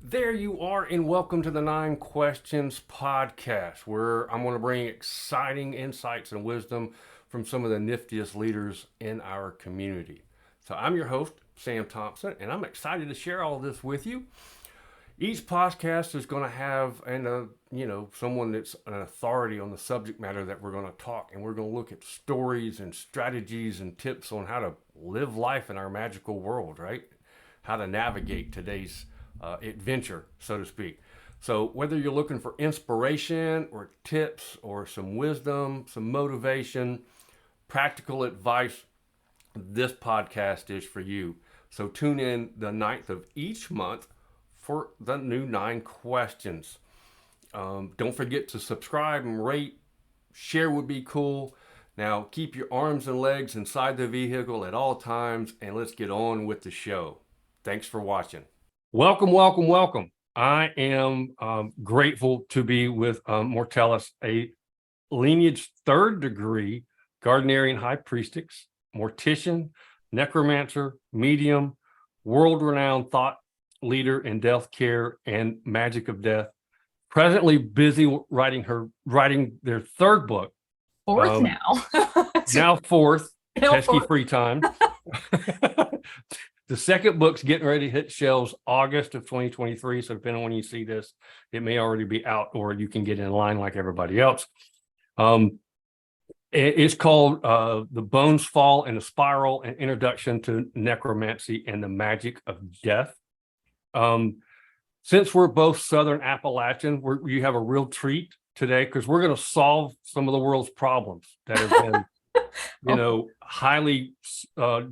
There you are, and welcome to the Nine Questions podcast, where I'm going to bring exciting insights and wisdom from some of the niftiest leaders in our community. So, I'm your host, Sam Thompson, and I'm excited to share all of this with you. Each podcast is going to have someone that's an authority on the subject matter that we're going to talk, and we're going to look at stories and strategies and tips on how to live life in our magical world, right? How to navigate today's adventure, so to speak. So whether you're looking for inspiration or tips or some wisdom, some motivation, practical advice, this podcast is for you. So tune in the 9th of each month for the new 9 questions. Don't forget to subscribe and rate. Share would be cool. Now keep your arms and legs inside the vehicle at all times, and let's get on with the show. Thanks for watching. Welcome, welcome, welcome. I am grateful to be with Mortellus, a lineage 3rd degree Gardnerian high priestess, mortician, necromancer, medium, world-renowned thought leader in death care and magic of death. Presently busy writing their 3rd book. 4th now. Now 4th, pesky 4th. free time. The 2nd book's getting ready to hit shelves August of 2023. So depending on when you see this, it may already be out, or you can get in line like everybody else. It's called The Bones Fall and the Spiral, an Introduction to Necromancy and the Magic of Death. Since we're both Southern Appalachian, you have a real treat today, because we're going to solve some of the world's problems that have been, highly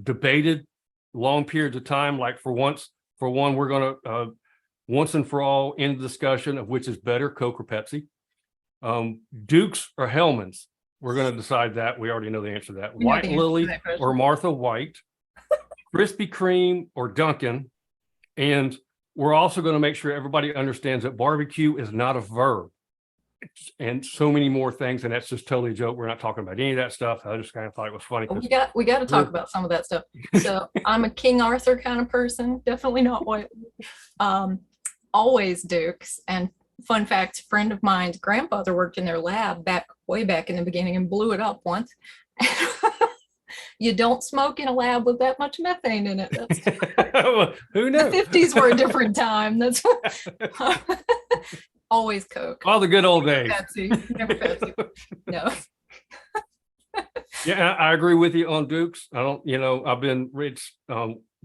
debated long periods of time. Like for one, we're going to once and for all end the discussion of which is better, Coke or Pepsi, Dukes or Hellmann's. We're going to decide that. We already know the answer to that. White Lily or Martha White, Krispy Kreme or Dunkin'. And we're also going to make sure everybody understands that barbecue is not a verb, and so many more things. And that's just totally a joke. We're not talking about any of that stuff. I just kind of thought it was funny. We got to talk about some of that stuff. So I'm a King Arthur kind of person. Definitely not white. Always Dukes. And fun fact, a friend of mine's grandfather worked in their lab way back in the beginning and blew it up once. You don't smoke in a lab with that much methane in it. Who knew? The 50s were a different time. That's always Coke. All the good old days. Pepsi. Never Pepsi. No. Yeah, I agree with you on Dukes. I've been rich.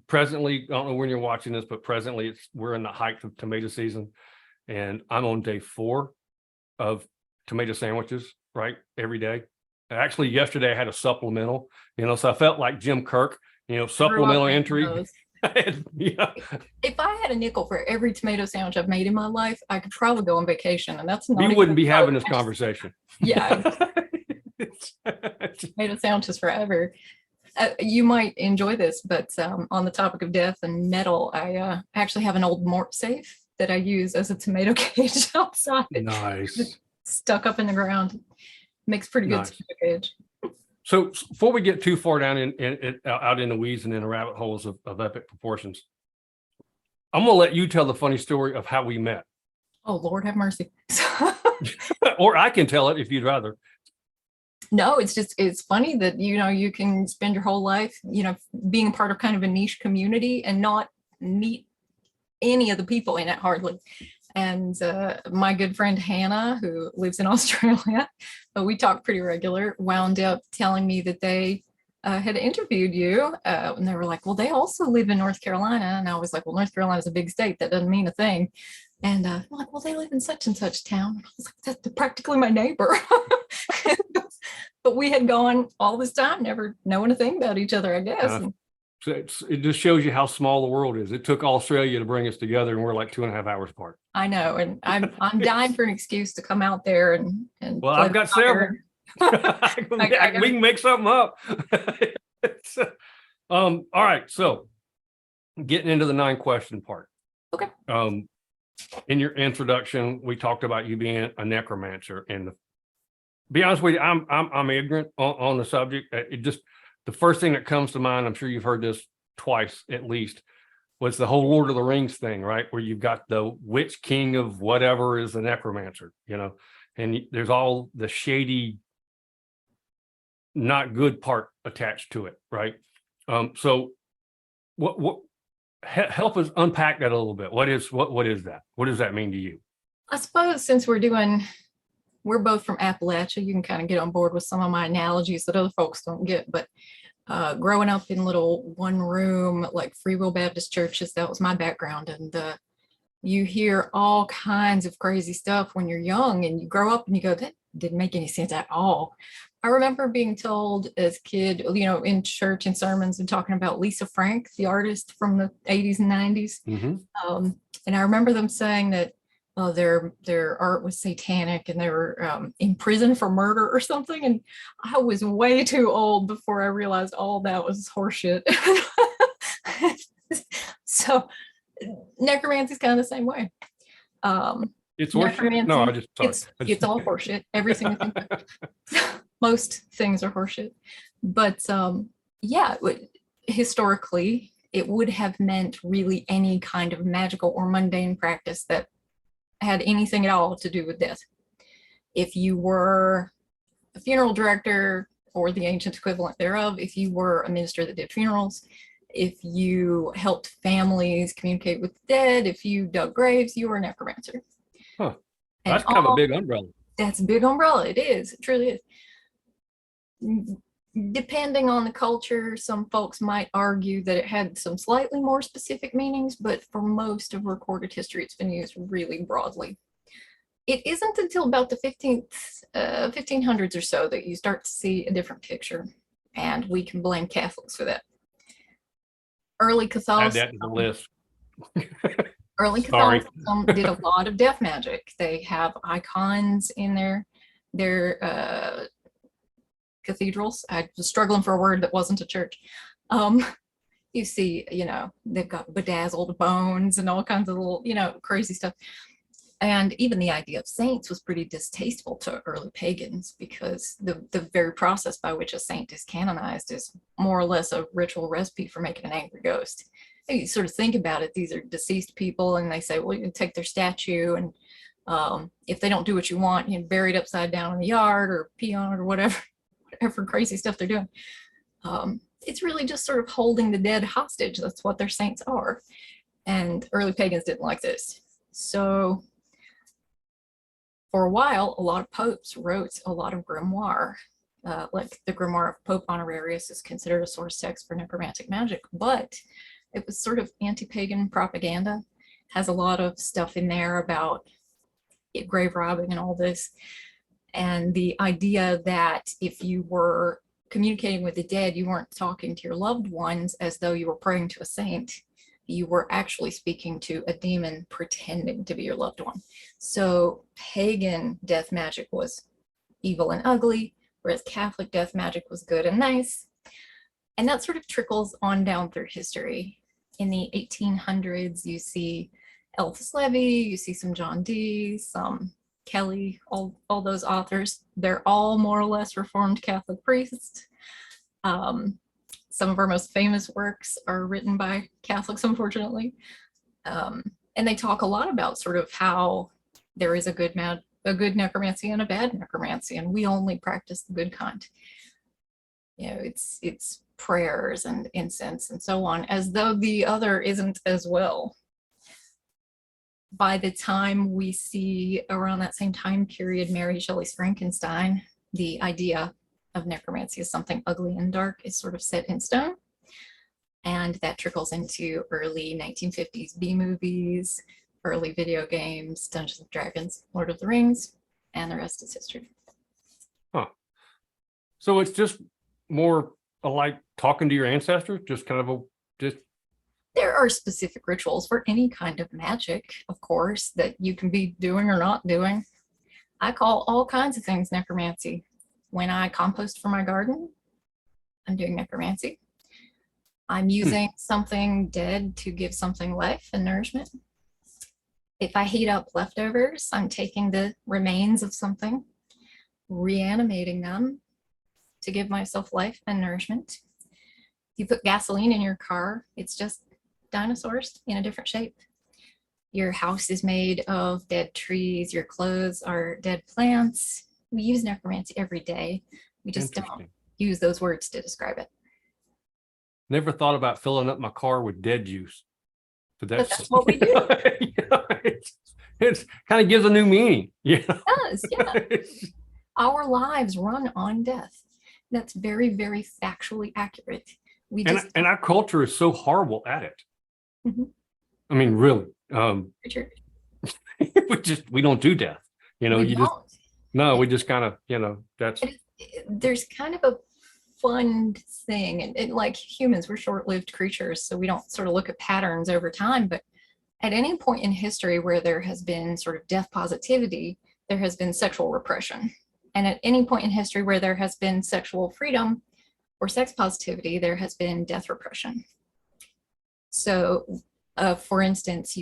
Presently, I don't know when you're watching this, but presently we're in the height of tomato season, and I'm on day 4 of tomato sandwiches, right? Every day. Actually, yesterday I had a supplemental, so I felt like Jim Kirk, supplemental entry. Yeah. If I had a nickel for every tomato sandwich I've made in my life, I could probably go on vacation, and that's not. We wouldn't be having this conversation. Yeah. Tomato sandwiches forever. You might enjoy this, but on the topic of death and metal, I actually have an old mort safe that I use as a tomato cage outside. Nice. Stuck up in the ground. Makes pretty good Nice. tomato cage. So before we get too far down out in the weeds and in the rabbit holes of epic proportions, I'm going to let you tell the funny story of how we met. Oh, Lord have mercy. Or I can tell it if you'd rather. No, it's funny that, you can spend your whole life, being part of kind of a niche community and not meet any of the people in it hardly. And my good friend Hannah, who lives in Australia, we talk pretty regular, wound up telling me that they had interviewed you, and they were like, well, they also live in North Carolina. And I was like, well, North Carolina is a big state. That doesn't mean a thing. And I'm like, well, they live in such and such town. And I was like, that's practically my neighbor. But we had gone all this time, never knowing a thing about each other, I guess. So it just shows you how small the world is. It took Australia to bring us together, and we're like 2.5 hours apart. I know, and I'm dying for an excuse to come out there and. Well, I've got several. We can make something up. All right, so getting into the 9 question part. Okay. In your introduction, we talked about you being a necromancer, and to be honest with you, I'm ignorant on the subject. It just, the first thing that comes to mind, I'm sure you've heard this twice at least, was the whole Lord of the Rings thing, right? Where you've got the witch king of whatever is the necromancer, and there's all the shady, not good part attached to it, right? So what help us unpack that a little bit. What is that? What does that mean to you? I suppose since we're both from Appalachia, you can kind of get on board with some of my analogies that other folks don't get. But growing up in little one room, like Free Will Baptist churches, that was my background. And you hear all kinds of crazy stuff when you're young, and you grow up and you go, that didn't make any sense at all. I remember being told as a kid, in church and sermons, and talking about Lisa Frank, the artist from the 80s and 90s. And I remember them saying that their art was satanic and they were in prison for murder or something. And I was way too old before I realized all that was horseshit. So necromancy is kind of the same way. It's horseshit? No, it's all horseshit. Every single thing. Most things are horseshit. But historically, it would have meant really any kind of magical or mundane practice that had anything at all to do with death. If you were a funeral director or the ancient equivalent thereof, if you were a minister that did funerals, if you helped families communicate with the dead, if you dug graves, you were a necromancer. Huh. That's kind of a big umbrella. That's a big umbrella. It is. It truly is. Depending on the culture, some folks might argue that it had some slightly more specific meanings, but for most of recorded history, it's been used really broadly. It isn't until about the 1500s or so that you start to see a different picture, and we can blame Catholics for that. Early Catholicism. Add that to the list. Early Catholicism did a lot of death magic. They have icons in their cathedrals. I was struggling for a word that wasn't a church. You see, they've got bedazzled bones and all kinds of little, crazy stuff. And even the idea of saints was pretty distasteful to early pagans, because the very process by which a saint is canonized is more or less a ritual recipe for making an angry ghost. You sort of think about it, these are deceased people, and they say, well, you can take their statue, and if they don't do what you want, bury it upside down in the yard or pee on it or whatever crazy stuff they're doing. It's really just sort of holding the dead hostage. That's what their saints are. And early pagans didn't like this. So for a while, a lot of popes wrote a lot of grimoire. Like the grimoire of Pope Honorarius is considered a source text for necromantic magic, but it was sort of anti-pagan propaganda. Has a lot of stuff in there about grave robbing and all this. And the idea that if you were communicating with the dead, you weren't talking to your loved ones as though you were praying to a saint. You were actually speaking to a demon pretending to be your loved one. So pagan death magic was evil and ugly, whereas Catholic death magic was good and nice. And that sort of trickles on down through history. In the 1800s, you see Eliphas Levi, you see some John Dee, some Kelly, all those authors. They're all more or less Reformed Catholic priests. Some of our most famous works are written by Catholics, unfortunately. And they talk a lot about sort of how there is a good necromancy and a bad necromancy, and we only practice the good kind. It's prayers and incense and so on, as though the other isn't as well. By the time we see around that same time period, Mary Shelley's Frankenstein, the idea of necromancy as something ugly and dark is sort of set in stone. And that trickles into early 1950s B-movies, early video games, Dungeons and Dragons, Lord of the Rings, and the rest is history. Huh. So it's just more like talking to your ancestors, just kind of There are specific rituals for any kind of magic, of course, that you can be doing or not doing. I call all kinds of things necromancy. When I compost for my garden, I'm doing necromancy. I'm using something dead to give something life and nourishment. If I heat up leftovers, I'm taking the remains of something, reanimating them to give myself life and nourishment. If you put gasoline in your car, it's just dinosaurs in a different shape. Your house is made of dead trees. Your clothes are dead plants. We use necromancy every day. We just don't use those words to describe it. Never thought about filling up my car with dead juice. But that's what we do. It kind of gives a new meaning. Yeah. It does, yeah. Our lives run on death. That's very, very factually accurate. And our culture is so horrible at it. Mm-hmm. I mean, really. Sure. we don't do death. You know, we just kind of, that's. There's kind of a fun thing, and like humans, we're short-lived creatures, so we don't sort of look at patterns over time. But at any point in history where there has been sort of death positivity, there has been sexual repression. And at any point in history where there has been sexual freedom or sex positivity, there has been death repression. So, for instance,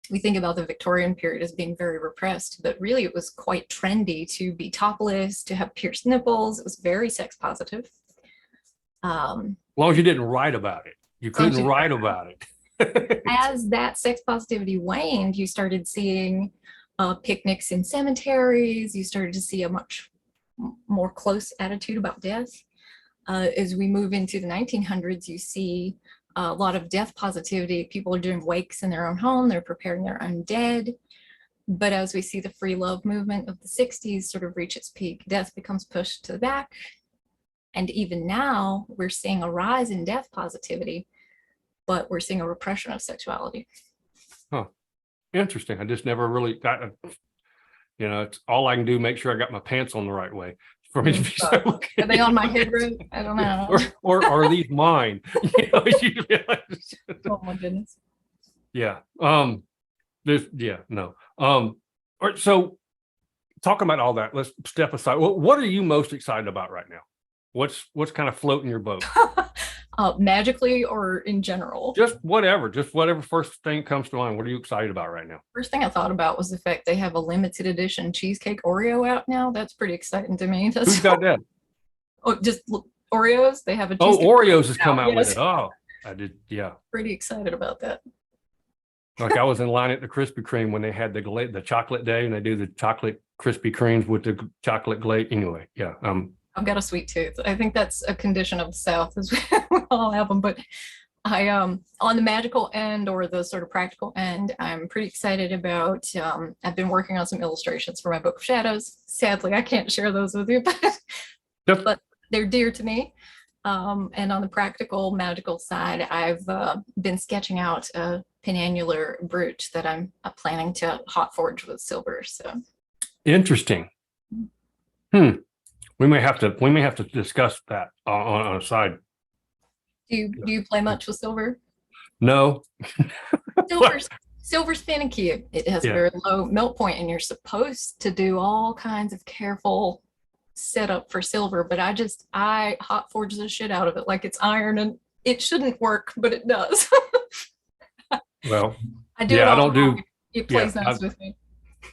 we think about the Victorian period as being very repressed, but really it was quite trendy to be topless, to have pierced nipples. It was very sex positive. As long as you didn't write about it. You couldn't write about it. As that sex positivity waned, you started seeing picnics in cemeteries. You started to see a much more close attitude about death. As we move into the 1900s, you see a lot of death positivity. People are doing wakes in their own home. They're preparing their own dead. But as we see the free love movement of the 60s sort of reach its peak, death becomes pushed to the back. And even now, we're seeing a rise in death positivity, but we're seeing a repression of sexuality. Huh. Interesting. I just never really got, it's all I can do, make sure I got my pants on the right way for me to be so Are they on my head right? I don't know. or are these mine? Oh my goodness. Yeah. No. All right, so talking about all that, let's step aside. What are you most excited about right now? What's kind of floating your boat? Magically or in general? Just whatever first thing comes to mind. What are you excited about right now? First thing I thought about was the fact they have a limited edition cheesecake Oreo out now. That's pretty exciting to me. Who's got that? Oh, just Oreos. They have a cheesecake. Oh, Oreos has come out with it. Oh, I did. Yeah. Pretty excited about that. Like I was in line at the Krispy Kreme when they had the chocolate day, and they do the chocolate Krispy Kremes with the chocolate glaze. Anyway, yeah. I've got a sweet tooth. I think that's a condition of the South, as we all have them. But I, on the magical end or the sort of practical end, I'm pretty excited about. I've been working on some illustrations for my Book of Shadows. Sadly, I can't share those with you, but they're dear to me. And on the practical magical side, I've been sketching out a penannular brooch that I'm planning to hot forge with silver. So interesting. We may have to discuss that on a side. Do you play much with silver? No. Silver's finicky. It has a very low melt point, and you're supposed to do all kinds of careful setup for silver. But I hot forge the shit out of it like it's iron, and it shouldn't work, but it does. Well, I do. I don't do. It plays nice with me.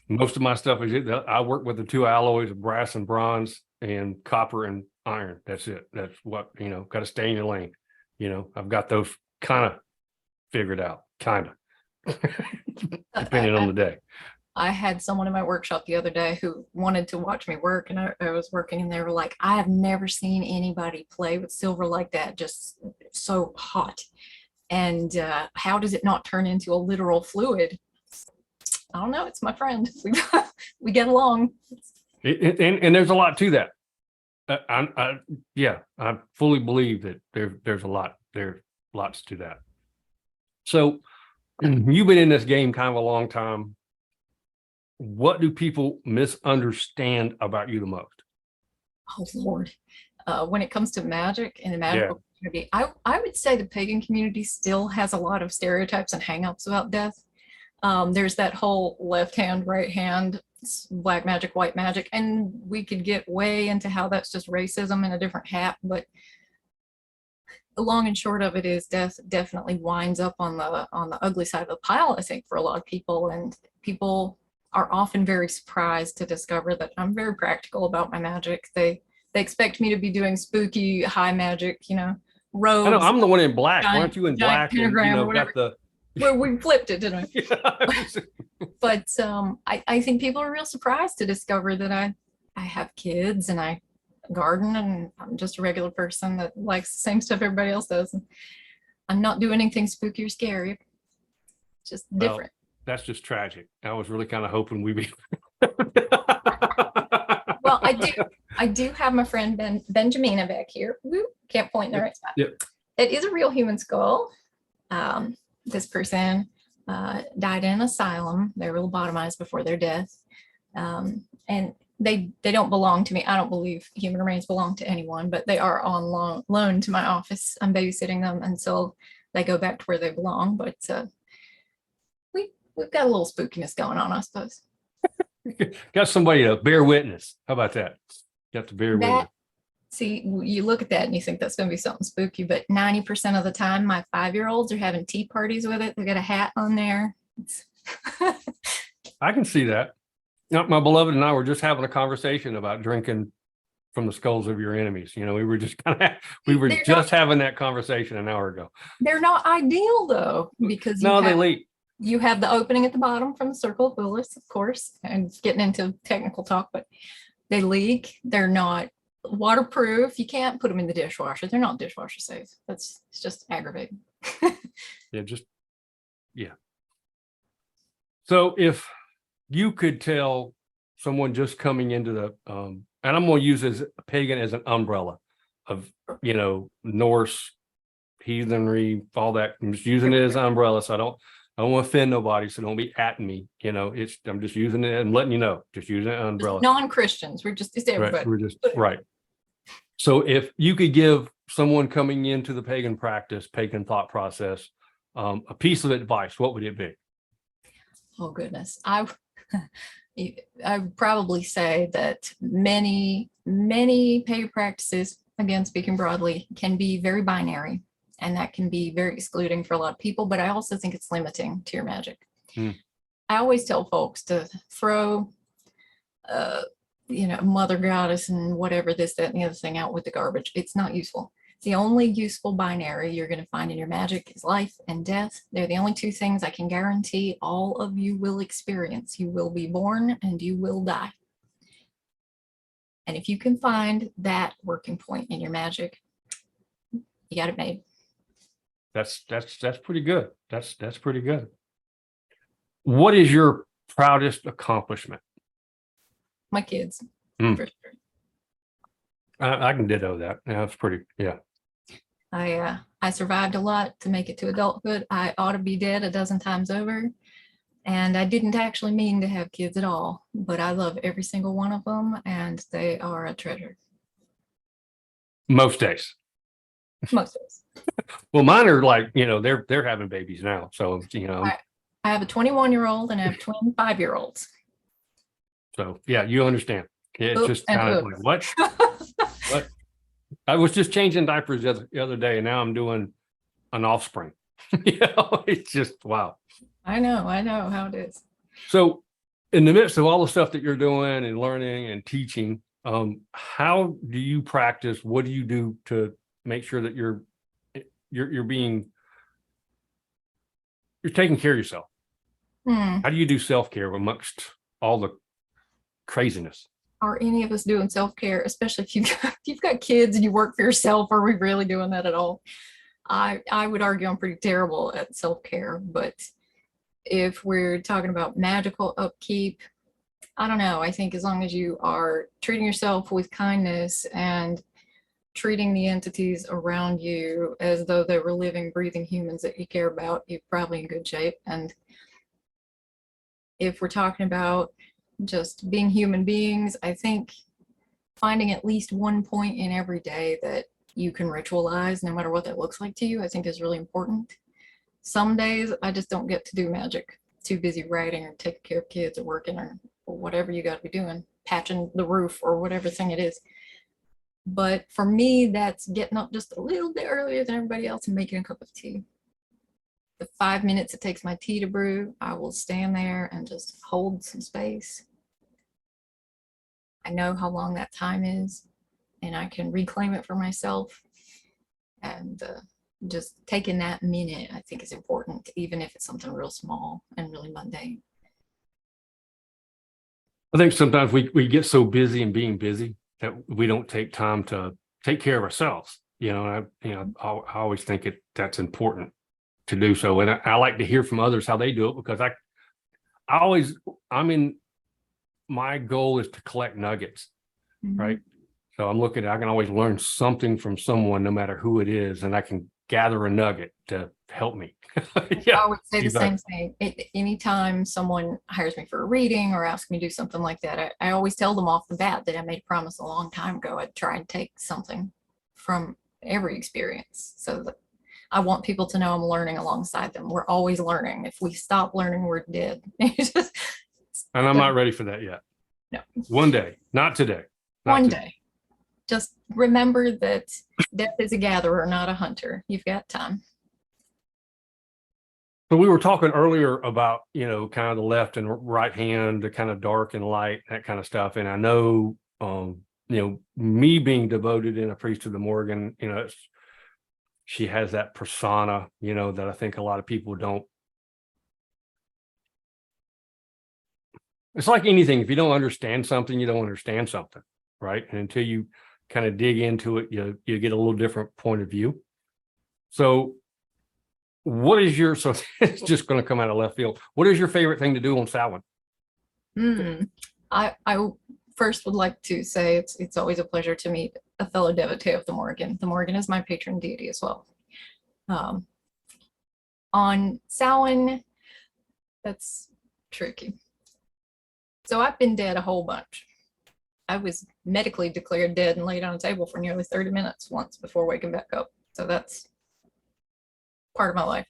Most of my stuff is I work with the two alloys of brass and bronze and copper and iron. That's it. That's what, got to stay in your lane. I've got those kind of figured out, kind of, depending on the day. I had someone in my workshop the other day who wanted to watch me work, and I was working, and they were like, I have never seen anybody play with silver like that, just so hot. And how does it not turn into a literal fluid? I don't know. It's my friend. We get along. And there's a lot to that. I fully believe that there's lots to that. So you've been in this game kind of a long time. What do people misunderstand about you the most? Oh Lord. When it comes to magic and the magical community, I would say the pagan community still has a lot of stereotypes and hangups about death. There's that whole left hand, right hand, black magic, white magic, and we could get way into how that's just racism in a different hat. But the long and short of it is, death definitely winds up on the ugly side of the pile, I think, for a lot of people. And people are often very surprised to discover that I'm very practical about my magic. They expect me to be doing spooky high magic, I know robes, I'm the one in black. Why giant, aren't you in giant black and pentagram or whatever. got the Where we flipped it, didn't we? yeah. But I think people are real surprised to discover that I have kids and I garden and I'm just a regular person that likes the same stuff everybody else does. And I'm not doing anything spooky or scary, just Well, different. that's just tragic. I was really kind of hoping we'd be. Well, I do have my friend Benjamina back here. Woo, can't point in the right spot. Yep. It is a real human skull. This person died in an asylum. They were lobotomized before their death. And they don't belong to me. I don't believe human remains belong to anyone, but they are on loan to my office. I'm babysitting them until they go back to where they belong. But we've got a little spookiness going on, I suppose. Got somebody to bear witness. How about that? Got to bear witness. See, you look at that and you think that's going to be something spooky, but 90% of the time, my 5-year-olds are having tea parties with it. They got a hat on there. I can see that. My beloved and I were just having a conversation about drinking from the skulls of your enemies. You know, we were just having that conversation an hour ago. They're not ideal though, because they leak. You have the opening at the bottom from the circle of Willis, of course, and getting into technical talk, but they leak. They're not waterproof. You can't put them in the dishwasher. They're not dishwasher safe. It's just aggravating. Yeah. So if you could tell someone just coming into the, and I'm going to use as pagan as an umbrella of, Norse heathenry, all that. I'm just using it as an umbrella. So I don't want to offend nobody. So don't be at me. I'm just using it and letting you know, just using an umbrella. Non-Christians. It's everybody. Right. We're just right. So if you could give someone coming into the pagan practice, pagan thought process, a piece of advice, what would it be? Oh goodness. I would probably say that many pagan practices, again, speaking broadly, can be very binary, and that can be very excluding for a lot of people, but I also think it's limiting to your magic. I always tell folks to throw mother goddess and whatever, this, that, and the other thing out with the garbage. It's not useful. The only useful binary you're going to find in your magic is life and death. They're the only two things I can guarantee all of you will experience. You will be born and you will die. And if you can find that working point in your magic, you got it made. That's pretty good. That's pretty good. What is your proudest accomplishment? My kids. For sure. I can ditto that. Yeah, that's pretty. Yeah. I survived a lot to make it to adulthood. I ought to be dead a dozen times over. And I didn't actually mean to have kids at all, but I love every single one of them, and they are a treasure. Most days. Most days. Well, mine are like, they're having babies now. So, I have a 21-year-old and I have twin 5-year-olds. So, yeah, you understand. It's just kind of like, what? What? I was just changing diapers the other day, and now I'm doing an offspring. It's just, wow. I know how it is. So in the midst of all the stuff that you're doing and learning and teaching, how do you practice? What do you do to make sure that you're taking care of yourself? How do you do self-care amongst all the craziness? Are any of us doing self-care, especially if you've got kids and you work for yourself? Are we really doing that at all? I would argue I'm pretty terrible at self-care, but if we're talking about magical upkeep, I don't know. I think as long as you are treating yourself with kindness and treating the entities around you as though they were living, breathing humans that you care about, you're probably in good shape. And if we're talking about just being human beings, I think finding at least one point in every day that you can ritualize, no matter what that looks like to you, I think is really important. Some days I just don't get to do magic. Too busy writing or taking care of kids or working or whatever you got to be doing, patching the roof or whatever thing it is. But for me, that's getting up just a little bit earlier than everybody else and making a cup of tea. The 5 minutes it takes my tea to brew, I will stand there and just hold some space. I know how long that time is, and I can reclaim it for myself. And just taking that minute, I think, is important, even if it's something real small and really mundane. I think sometimes we get so busy and being busy that we don't take time to take care of ourselves. I always think that's important to do so. And I like to hear from others how they do it, because my goal is to collect nuggets, right? So I can always learn something from someone, no matter who it is, and I can gather a nugget to help me. Yeah, I would say the same thing. Anytime someone hires me for a reading or asks me to do something like that, I always tell them off the bat that I made a promise a long time ago. I'd try and take something from every experience, so that I want people to know I'm learning alongside them. We're always learning. If we stop learning, we're dead. And I'm not ready for that yet. No. One day, not today. One day. Just remember that death is a gatherer, not a hunter. You've got time. So we were talking earlier about, kind of the left and right hand, the kind of dark and light, that kind of stuff. And I know, me being devoted in a priest to the Morgan, she has that persona, that I think a lot of people don't. It's like anything. If you don't understand something, you don't understand something, right? And until you kind of dig into it, you get a little different point of view. So it's just going to come out of left field. What is your favorite thing to do on Samhain? I first would like to say it's always a pleasure to meet a fellow devotee of the Morgan. The Morgan is my patron deity as well. On Samhain, that's tricky. So I've been dead a whole bunch. I was medically declared dead and laid on a table for nearly 30 minutes once before waking back up. So that's part of my life.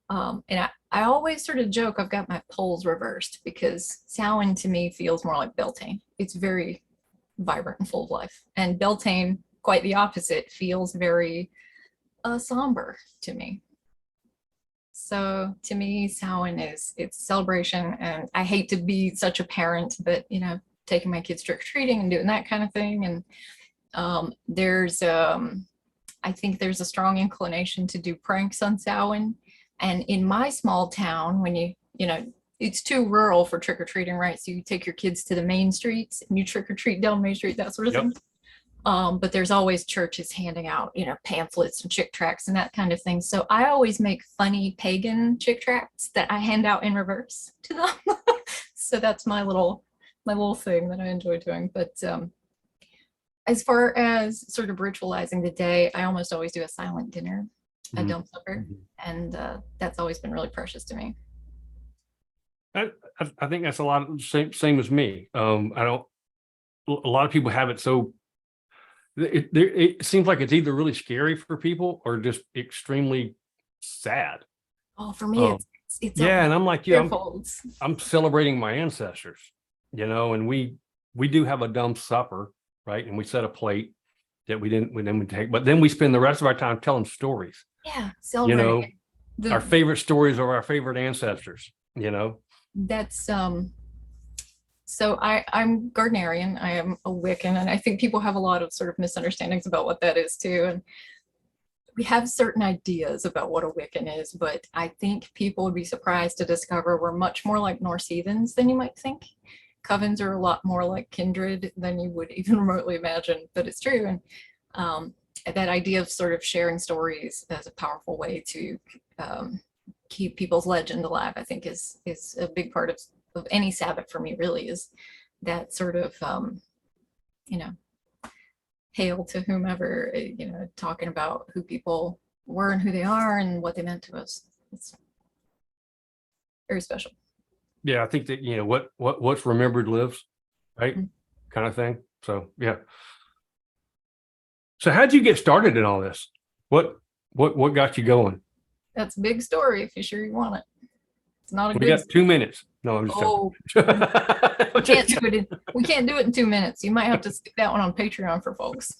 And I always sort of joke I've got my poles reversed, because Samhain to me feels more like Beltane. It's very vibrant and full of life. And Beltane, quite the opposite, feels very somber to me. So to me, Samhain it's celebration, and I hate to be such a parent, but taking my kids trick-or-treating and doing that kind of thing. And I think there's a strong inclination to do pranks on Samhain. And in my small town, when it's too rural for trick-or-treating, right? So you take your kids to the main streets and you trick-or-treat down Main Street, that sort of thing. But there's always churches handing out, pamphlets and chick tracts and that kind of thing. So I always make funny pagan chick tracts that I hand out in reverse to them. So that's my little thing that I enjoy doing. But as far as sort of ritualizing the day, I almost always do a silent dinner, a dumb supper, and that's always been really precious to me. I think that's a lot of same as me. A lot of people have it so. It seems like it's either really scary for people or just extremely sad. Oh, for me, it's and I'm like, I'm celebrating my ancestors, and we do have a dumb supper, right? And we set a plate that we didn't take, but then we spend the rest of our time telling stories. Yeah, celebrating. Our favorite stories of our favorite ancestors. That's So I'm Gardnerian. I am a Wiccan, and I think people have a lot of sort of misunderstandings about what that is too. And we have certain ideas about what a Wiccan is, but I think people would be surprised to discover we're much more like Norse heathens than you might think. Covens are a lot more like kindred than you would even remotely imagine, but it's true. And that idea of sort of sharing stories as a powerful way to keep people's legend alive, I think is a big part of any Sabbath for me, really, is that sort of hail to whomever, talking about who people were and who they are and what they meant to us. It's very special. Yeah, I think that what's remembered lives, right? Kind of thing. So yeah. So how'd you get started in all this? What got you going? That's a big story if you're sure you want it. It's not a we got 2 minutes. No, I'm just we can't do it in 2 minutes. You might have to stick that one on Patreon for folks.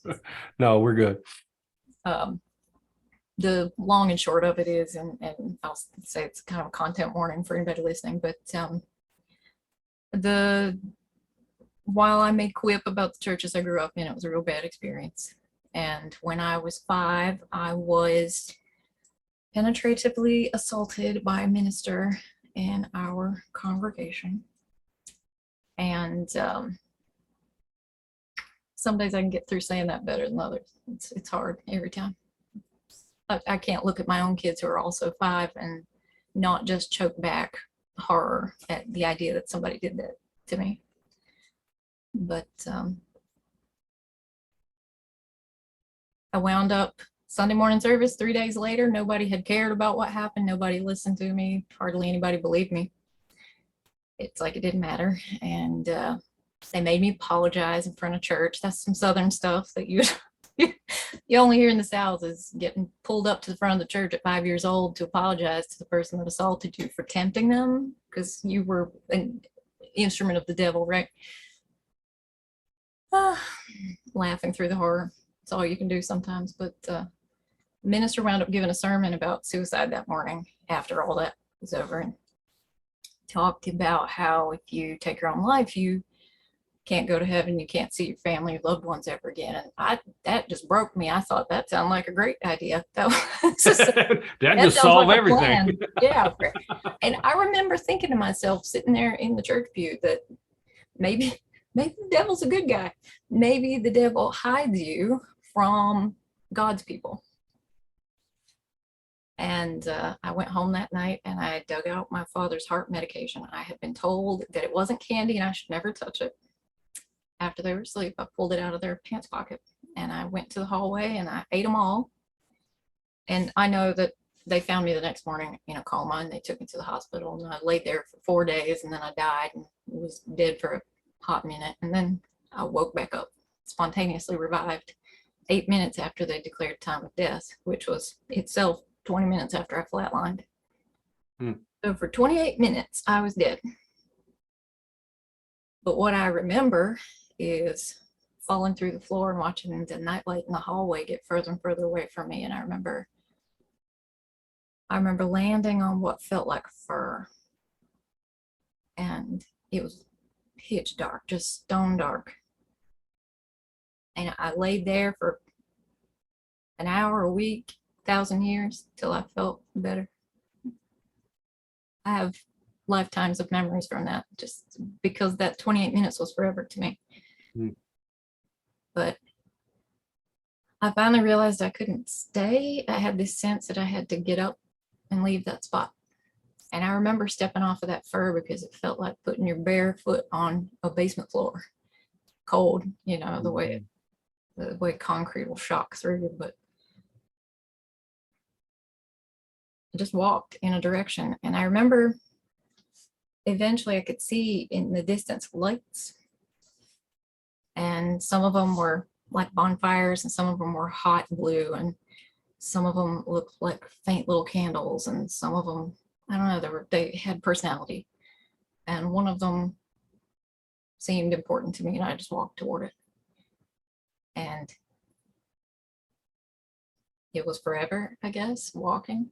No, we're good. The long and short of it is, and I'll say it's kind of a content warning for anybody listening, but while I made quip about the churches I grew up in, it was a real bad experience. And when I was 5, I was penetratively assaulted by a minister in our congregation. And some days I can get through saying that better than others. It's hard every time. I can't look at my own kids who are also 5 and not just choke back horror at the idea that somebody did that to me. But I wound up Sunday morning service 3 days later. Nobody had cared about what happened. Nobody listened to me. Hardly anybody believed me. It's like it didn't matter. And they made me apologize in front of church. That's some Southern stuff that you only hear in the South, is getting pulled up to the front of the church at 5 years old to apologize to the person that assaulted you for tempting them because you were an instrument of the devil, right? Laughing through the horror. It's all you can do sometimes. But the minister wound up giving a sermon about suicide that morning after all that was over, and talked about how if you take your own life, you can't go to heaven, you can't see your family, your loved ones ever again. And that just broke me. I thought that sounded like a great idea. That just solve like everything. Yeah. And I remember thinking to myself, sitting there in the church pew, that maybe the devil's a good guy. Maybe the devil hides you from God's people. And I went home that night and I dug out my father's heart medication. I had been told that it wasn't candy and I should never touch it. After they were asleep, I pulled it out of their pants pocket and I went to the hallway and I ate them all. And I know that they found me the next morning in a coma and they took me to the hospital, and I laid there for 4 days and then I died and was dead for a hot minute. And then I woke back up, spontaneously revived 8 minutes after they declared time of death, which was itself 20 minutes after I flatlined. So for 28 minutes, I was dead. But what I remember is falling through the floor and watching the nightlight in the hallway get further and further away from me. And I remember landing on what felt like fur. And it was pitch dark, just stone dark. And I laid there for an hour, a week, 1,000 years till I felt better. I have lifetimes of memories from that, just because that 28 minutes was forever to me. But I finally realized I couldn't stay. I had this sense that I had to get up and leave that spot. And I remember stepping off of that fur because it felt like putting your bare foot on a basement floor. Cold, the way concrete will shock through you. But I just walked in a direction. And I remember eventually I could see in the distance lights. And some of them were like bonfires and some of them were hot blue and some of them looked like faint little candles and some of them, I don't know, they had personality. And one of them seemed important to me and I just walked toward it. And it was forever, I guess, walking.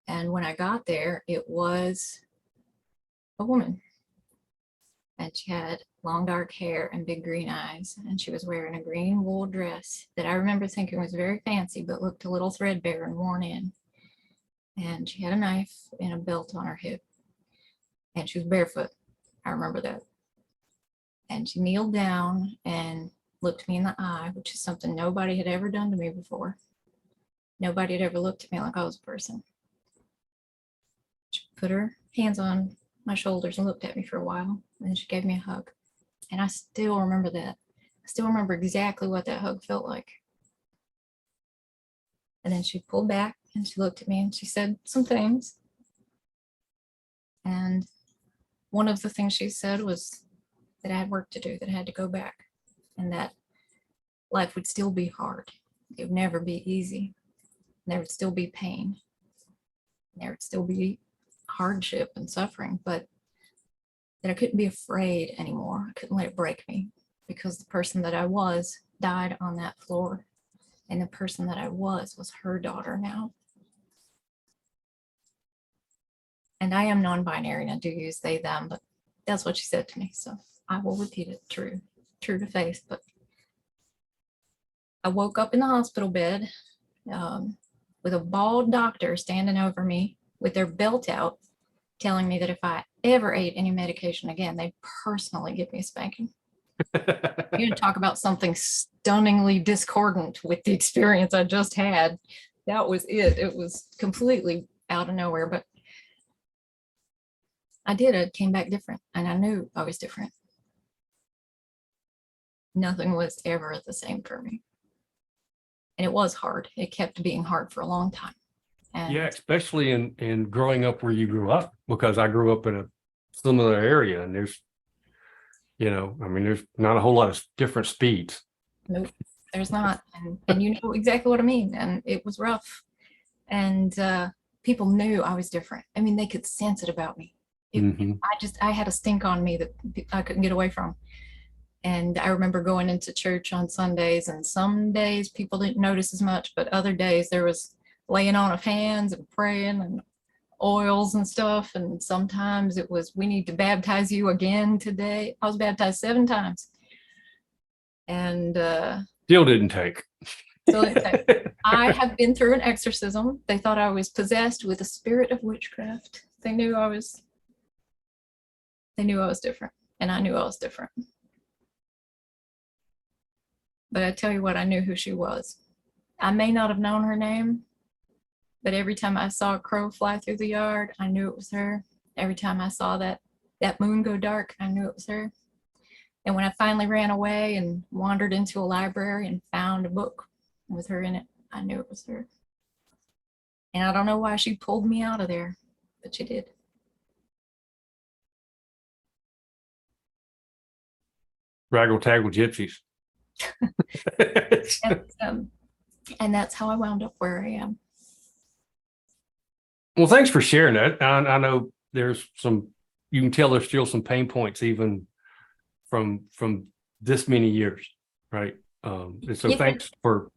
And when I got there, it was a woman. And she had long dark hair and big green eyes. And she was wearing a green wool dress that I remember thinking was very fancy, but looked a little threadbare and worn in. And she had a knife and a belt on her hip. And she was barefoot. I remember that. And she kneeled down and looked me in the eye, which is something nobody had ever done to me before. Nobody had ever looked at me like I was a person. She put her hands on my shoulders and looked at me for a while. And then she gave me a hug. And I still remember that. I still remember exactly what that hug felt like. And then she pulled back and she looked at me and she said some things. And one of the things she said was that I had work to do, that I had to go back, and that life would still be hard. It would never be easy. There would still be pain. There would still be hardship and suffering, but that I couldn't be afraid anymore. I couldn't let it break me, because the person that I was died on that floor, and the person that I was her daughter now. And I am non-binary and I do use they, them, but that's what she said to me. So I will repeat it, true to faith. But I woke up in the hospital bed with a bald doctor standing over me with their belt out, telling me that if I ever ate any medication again, they'd personally give me a spanking. You talk about something stunningly discordant with the experience I just had. That was it. It was completely out of nowhere, but I came back different, and I knew I was different. Nothing was ever the same for me. And it was hard. It kept being hard for a long time. And yeah, especially in growing up where you grew up, because I grew up in a similar area, and there's, there's not a whole lot of different speeds. nope, there's not. And you know exactly what I mean. And it was rough. And people knew I was different. I mean, they could sense it about me. I had a stink on me that I couldn't get away from. And I remember going into church on Sundays, and some days people didn't notice as much, but other days there was laying on of hands and praying and oils and stuff. And sometimes it was, we need to baptize you again today. I was baptized 7 times. And still didn't take. I have been through an exorcism. They thought I was possessed with a spirit of witchcraft. They knew I was different, and I knew I was different. But I tell you what, I knew who she was. I may not have known her name, but every time I saw a crow fly through the yard, I knew it was her. Every time I saw that moon go dark, I knew it was her. And when I finally ran away and wandered into a library and found a book with her in it, I knew it was her. And I don't know why she pulled me out of there, but she did. Raggle taggle gypsies. And that's how I wound up where I am. Well, thanks for sharing that. I know there's you can tell there's still some pain points even from this many years, right? And so thanks for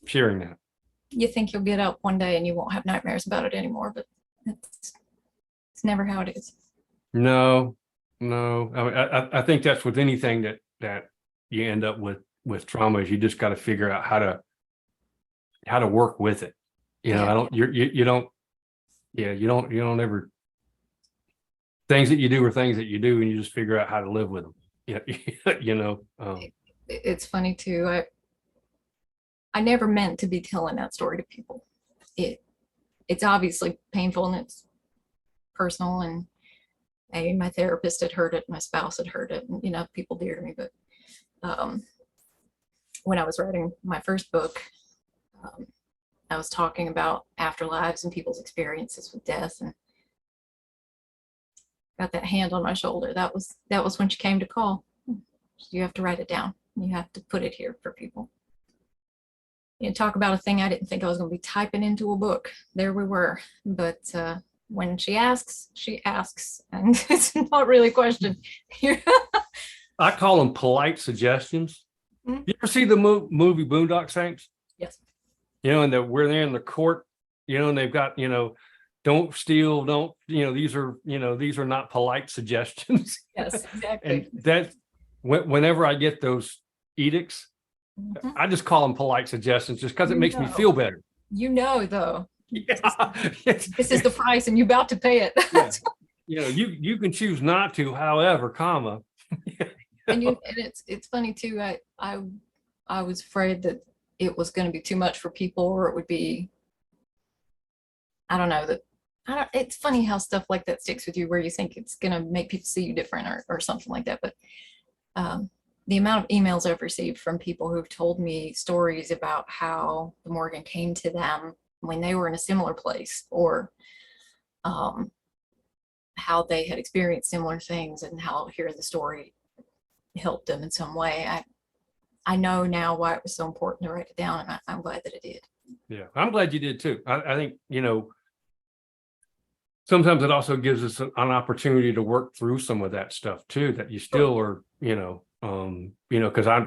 sharing that. You think you'll get up one day and you won't have nightmares about it anymore, but it's never how it is. No. I mean, I think that's with anything that you end up with trauma, is you just got to figure out how to work with it. You don't ever, things that you do are things that you do, and you just figure out how to live with them. It's funny too. I never meant to be telling that story to people. It's obviously painful and it's personal, and my therapist had heard it, my spouse had heard it, and people dear to me. But when I was writing my first book, I was talking about afterlives and people's experiences with death, and got that hand on my shoulder. That was when she came to call. You have to write it down. You have to put it here for people. Talk about a thing I didn't think I was going to be typing into a book. There we were. But when she asks, and it's not really a question. I call them polite suggestions. Mm-hmm. You ever see the movie Boondock Saints? Yes. And where they're in the court, and they've got, don't steal, don't, these are not polite suggestions. Yes, exactly. And that, whenever I get those edicts, mm-hmm. I just call them polite suggestions just because it makes me feel better. Though. Yeah. This is the price and you're about to pay it. Yeah. You can choose not to, however, comma. And it's funny too. I was afraid that it was going to be too much for people, or it would be, it's funny how stuff like that sticks with you, where you think it's going to make people see you different or something like that. But the amount of emails I've received from people who've told me stories about how the Morgan came to them when they were in a similar place, or how they had experienced similar things, and how hearing the story helped them in some way. I know now why it was so important to write it down, and I'm glad that it did. Yeah, I'm glad you did too. I think, sometimes it also gives us an opportunity to work through some of that stuff too, that you still are, because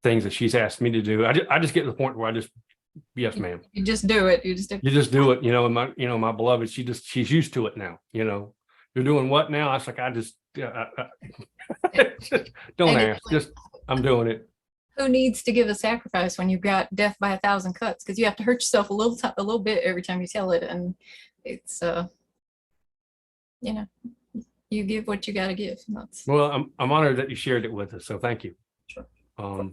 things that she's asked me to do, I just get to the point where I just, yes, ma'am. You just do it. You just do it. And my beloved, she's used to it now. You're doing what now? I was like, I just don't ask. Just I'm doing it. who needs to give a sacrifice when you've got death by 1,000 cuts? Because you have to hurt yourself a little bit every time you tell it, and it's you know, you give what you got to give. That's Well, I'm honored that you shared it with us, so thank you. Sure. Well,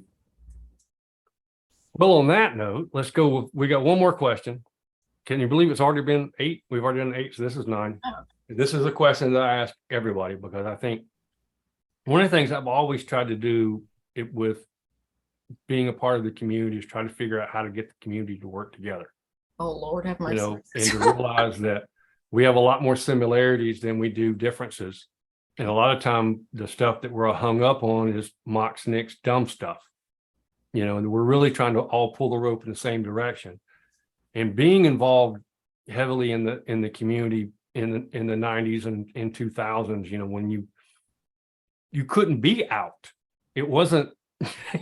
on that note, let's go. We got one more question. Can you believe it's already been 8? We've already done 8, so this is 9. Oh. This is a question that I ask everybody because I think one of the things I've always tried to do it with being a part of the community is try to figure out how to get the community to work together. Oh, Lord have mercy. And to realize that we have a lot more similarities than we do differences. And a lot of time the stuff that we're hung up on is mocks, nicks, dumb stuff. And we're really trying to all pull the rope in the same direction. And being involved heavily in the community in the 90s and in 2000s, when you couldn't be out. It wasn't,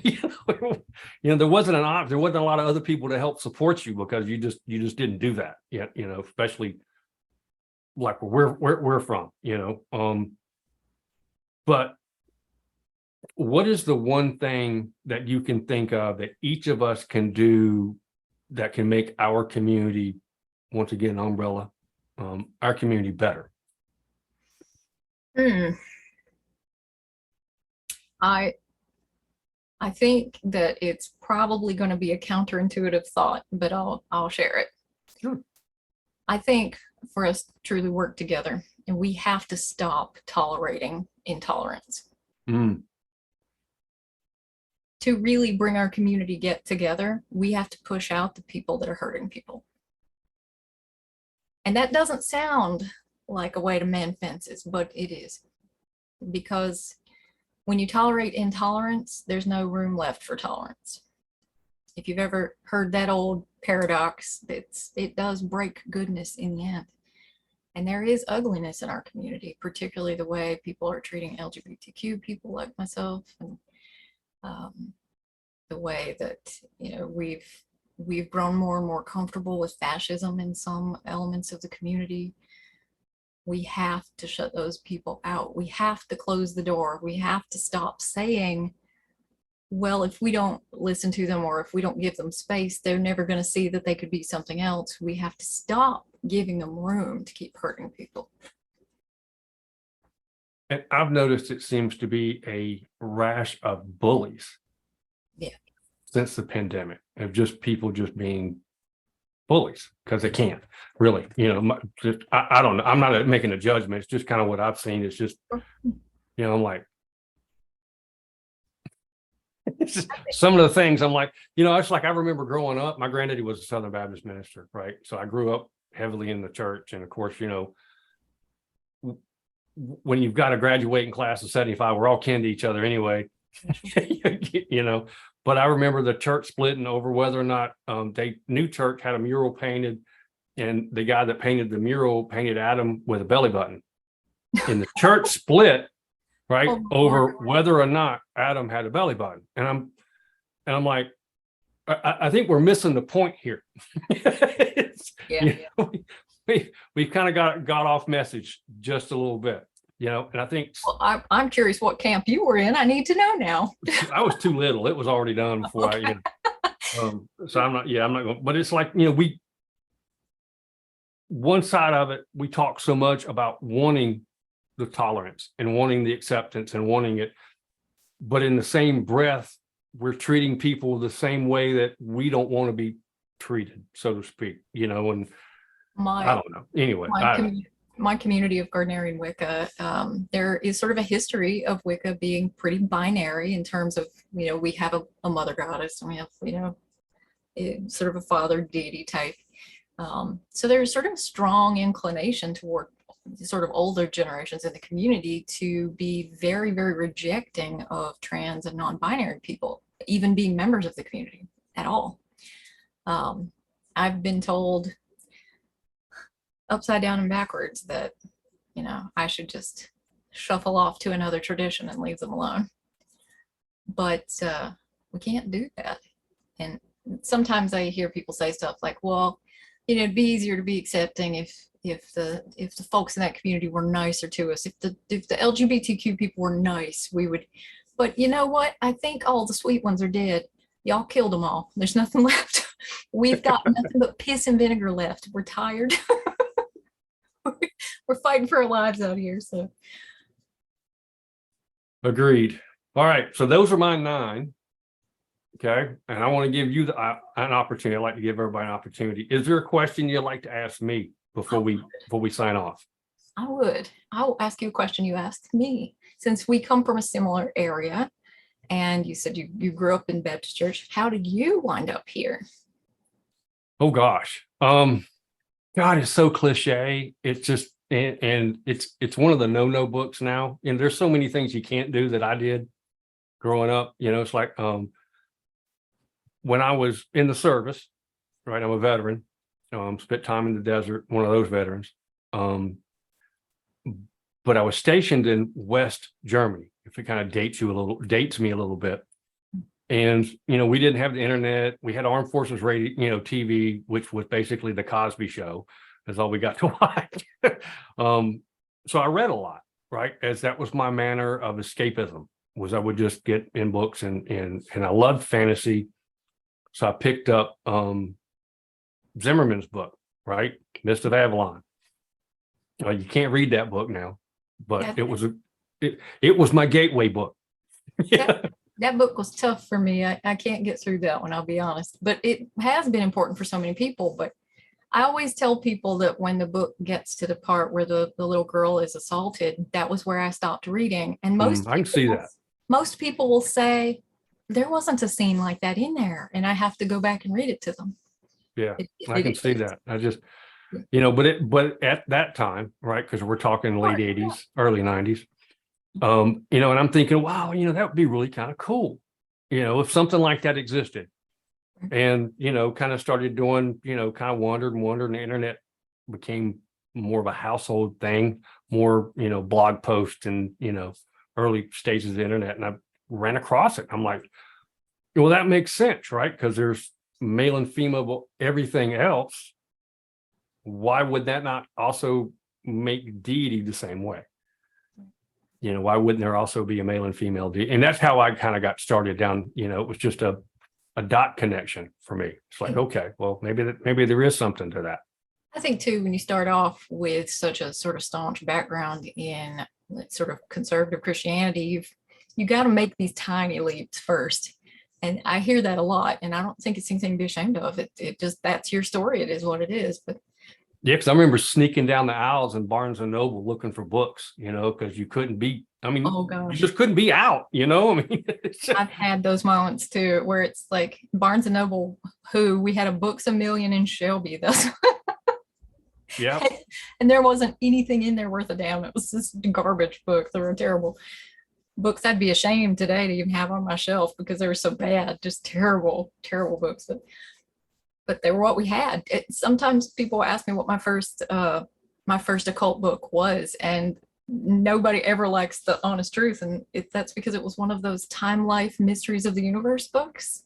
there wasn't an option. There wasn't a lot of other people to help support you because you just didn't do that yet, especially like where we're from, but what is the one thing that you can think of that each of us can do that can make our community, once again, an umbrella, our community better? I think that it's probably going to be a counterintuitive thought, but I'll share it. Sure. I think for us to truly work together, and we have to stop tolerating intolerance. To really bring our community together, we have to push out the people that are hurting people. And that doesn't sound like a way to mend fences, but it is. Because when you tolerate intolerance, there's no room left for tolerance. If you've ever heard that old paradox, it does break goodness in the end. And there is ugliness in our community, particularly the way people are treating LGBTQ people like myself, and the way that we've grown more and more comfortable with fascism in some elements of the community. We have to shut those people out. We have to close the door. We have to stop saying, well, if we don't listen to them or if we don't give them space, they're never going to see that they could be something else. We have to stop giving them room to keep hurting people. And I've noticed it seems to be a rash of bullies. Yeah. Since the pandemic, of just people just being bullies because they can't really, I don't know. I'm not making a judgment. It's just kind of what I've seen. It's just, I'm like, it's just, some of the things I'm like, it's like I remember growing up, my granddaddy was a Southern Baptist minister, right? So I grew up heavily in the church. And of course, when you've got a graduating class of 75, we're all kin to each other anyway, But I remember the church splitting over whether or not new church had a mural painted, and the guy that painted the mural painted Adam with a belly button. And the church split, right, over whether or not Adam had a belly button. And I'm like, I think we're missing the point here. We've kind of got off message just a little bit. And I think, well, I'm curious what camp you were in. I need to know now. I was too little. It was already done before okay. So I'm not going, but it's like, one side of it, we talk so much about wanting the tolerance and wanting the acceptance and wanting it. But in the same breath, we're treating people the same way that we don't want to be treated, so to speak, and I don't know. Anyway, my community of Gardnerian Wicca, there is sort of a history of Wicca being pretty binary in terms of, we have a mother goddess and we have, sort of a father deity type. So there's sort of a strong inclination toward sort of older generations in the community to be very, very rejecting of trans and non-binary people, even being members of the community at all. I've been told upside down and backwards that, I should just shuffle off to another tradition and leave them alone. But we can't do that. And sometimes I hear people say stuff like, well, it'd be easier to be accepting if the folks in that community were nicer to us. If the LGBTQ people were nice, we would But you know what? I think all the sweet ones are dead. Y'all killed them all. There's nothing left. We've got nothing but piss and vinegar left. We're tired. We're fighting for our lives out here. So Agreed. All right. So those are my 9. Okay. And I want to give you an opportunity. I'd like to give everybody an opportunity. Is there a question you'd like to ask me before we sign off? I would. I will ask you a question you asked me. Since we come from a similar area, and you said you grew up in Baptist church, how did you wind up here? Oh gosh. God, it's so cliche. It's just and it's one of the no books now. And there's so many things you can't do that I did growing up. It's like when I was in the service, right? I'm a veteran. Spent time in the desert, one of those veterans. But I was stationed in West Germany, if it kind of dates me a little bit. And, we didn't have the internet. We had Armed Forces radio, TV, which was basically the Cosby Show. That's all we got to watch. So I read a lot, right? As that was my manner of escapism, was I would just get in books and I loved fantasy. So I picked up Zimmerman's book, right? Mist of Avalon. You can't read that book now, but it was my gateway book. Yeah. That book was tough for me. I can't get through that one, I'll be honest. But it has been important for so many people. But I always tell people that when the book gets to the part where the little girl is assaulted, that was where I stopped reading. And I can see that. Most people will say, there wasn't a scene like that in there. And I have to go back and read it to them. Yeah, I can see that. I just, but at that time, right, because we're talking late 80s, early 90s, and I'm thinking, wow, that would be really kind of cool, if something like that existed. And, kind of started doing, kind of wandered, and the internet became more of a household thing, more, blog posts and, early stages of the internet. And I ran across it. I'm like, well, that makes sense, right? Because there's male and female, everything else. Why would that not also make deity the same way? Why wouldn't there also be a male and female deity? And that's how I kind of got started down, it was just a dot connection for me. It's like, okay, well, maybe there is something to that. I think too, when you start off with such a sort of staunch background in sort of conservative Christianity, you got to make these tiny leaps first. And I hear that a lot, and I don't think it's anything to be ashamed of. It just, that's your story. It is what it is. But yeah, because I remember sneaking down the aisles in Barnes and Noble looking for books, because you couldn't be, oh gosh, you just couldn't be out, I've had those moments too, where it's like Barnes and Noble, we had a Books a Million in Shelby. That's yeah. And there wasn't anything in there worth a damn. It was just garbage books. They were terrible books. I'd be ashamed today to even have on my shelf because they were so bad, just terrible, terrible books. But they were what we had. Sometimes people ask me what my first occult book was, and nobody ever likes the honest truth. And that's because it was one of those Time Life Mysteries of the Universe books.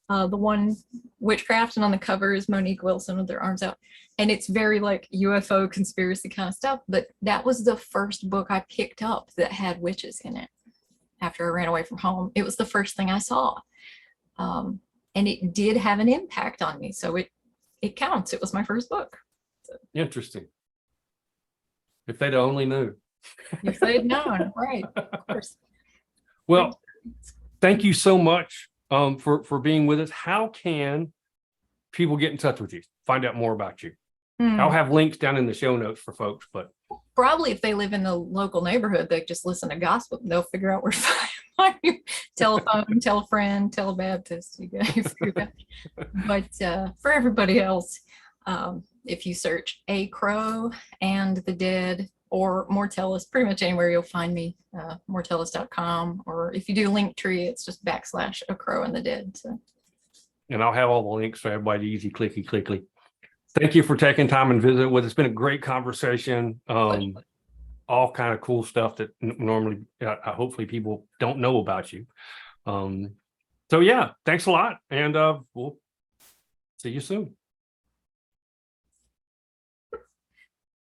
The one witchcraft, and on the cover is Monique Wilson with their arms out. And it's very like UFO conspiracy kind of stuff. But that was the first book I picked up that had witches in it after I ran away from home. It was the first thing I saw. And it did have an impact on me. So it counts. It was my first book. So. Interesting. If they'd only knew. If they'd known, right, of course. Well, thank you so much for being with us. How can people get in touch with you, find out more about you? I'll have links down in the show notes for folks, but probably if they live in the local neighborhood, they just listen to gospel. They'll figure out where to find you. Telephone, tell a friend, tell a Baptist. You figure that. But for everybody else, if you search A Crow and the Dead or Mortellus, pretty much anywhere you'll find me, mortellus.com. Or if you do Linktree, it's just / A Crow and the Dead. So. And I'll have all the links for everybody, easy, clicky. Thank you for taking time and visit with us. It's been a great conversation. All kind of cool stuff that normally, hopefully people don't know about you. So yeah, thanks a lot. And we'll see you soon.